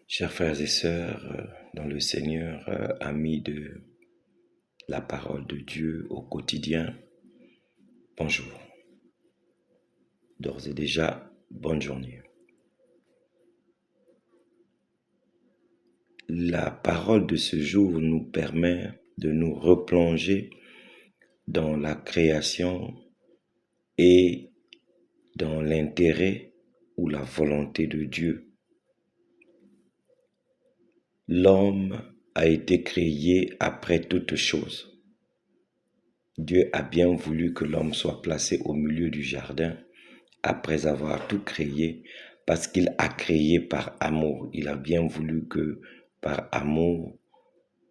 Chers frères et sœurs, dans le Seigneur, amis de la parole de Dieu au quotidien, bonjour. D'ores et déjà, bonne journée. La parole de ce jour nous permet de nous replonger dans la création et dans l'intérêt ou la volonté de Dieu. L'homme a été créé après toute chose. Dieu a bien voulu que l'homme soit placé au milieu du jardin après avoir tout créé, parce qu'il a créé par amour. Il a bien voulu que par amour,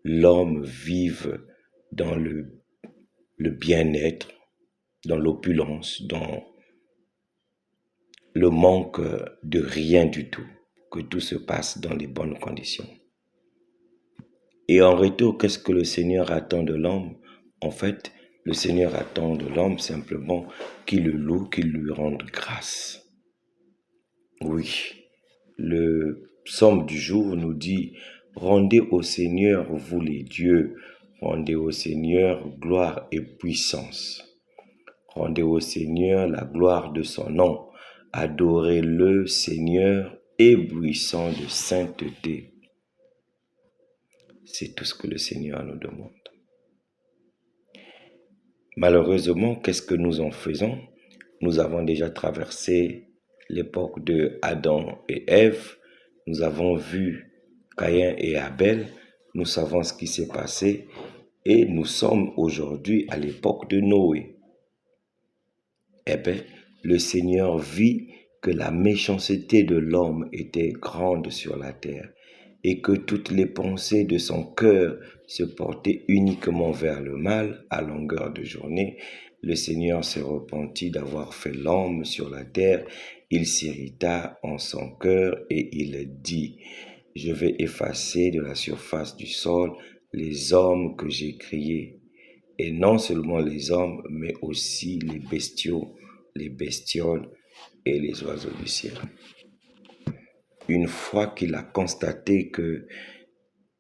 l'homme vive dans le bien-être, dans l'opulence, dans le manque de rien du tout, que tout se passe dans les bonnes conditions. Et en retour, qu'est-ce que le Seigneur attend de l'homme? En fait, le Seigneur attend de l'homme simplement qu'il le loue, qu'il lui rende grâce. Oui, le psaume du jour nous dit « Rendez au Seigneur, vous les dieux, rendez au Seigneur gloire et puissance. Rendez au Seigneur la gloire de son nom, adorez le Seigneur, éblouissant de sainteté. » C'est tout ce que le Seigneur nous demande. Malheureusement, qu'est-ce que nous en faisons? Nous avons déjà traversé l'époque de Adam et Ève. Nous avons vu Caïn et Abel. Nous savons ce qui s'est passé. Et nous sommes aujourd'hui à l'époque de Noé. Eh bien, le Seigneur vit que la méchanceté de l'homme était grande sur la terre et que toutes les pensées de son cœur se portaient uniquement vers le mal à longueur de journée. Le Seigneur s'est repenti d'avoir fait l'homme sur la terre. Il s'irrita en son cœur et il dit « Je vais effacer de la surface du sol les hommes que j'ai créés. » Et non seulement les hommes, mais aussi les bestiaux, les bestioles et les oiseaux du ciel. Une fois qu'il a constaté que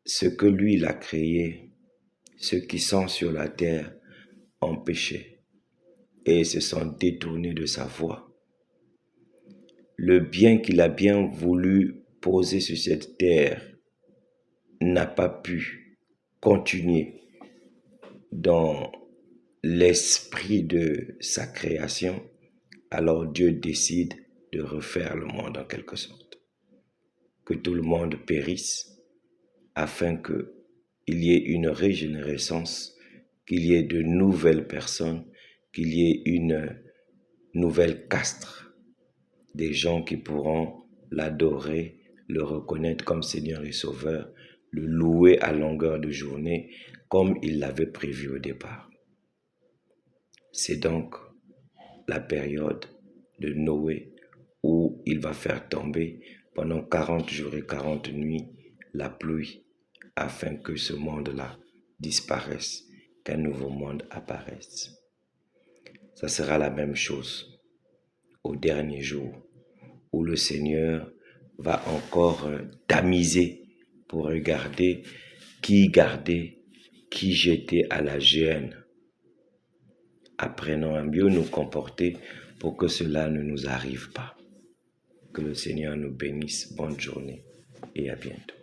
ce que lui il a créé, ceux qui sont sur la terre ont péché et se sont détournés de sa voie, le bien qu'il a bien voulu poser sur cette terre n'a pas pu continuer dans l'esprit de sa création, alors Dieu décide de refaire le monde en quelque sorte. Que tout le monde périsse afin qu'il y ait une régénérescence, qu'il y ait de nouvelles personnes, qu'il y ait une nouvelle caste, des gens qui pourront l'adorer, le reconnaître comme Seigneur et Sauveur, le louer à longueur de journée comme il l'avait prévu au départ. C'est donc la période de Noé où il va faire tomber pendant 40 jours et 40 nuits la pluie afin que ce monde-là disparaisse, qu'un nouveau monde apparaisse. Ça sera la même chose au dernier jour où le Seigneur va encore tamiser pour regarder qui garder, qui jeter à la géhenne. Apprenons à mieux nous comporter pour que cela ne nous arrive pas. Que le Seigneur nous bénisse. Bonne journée et à bientôt.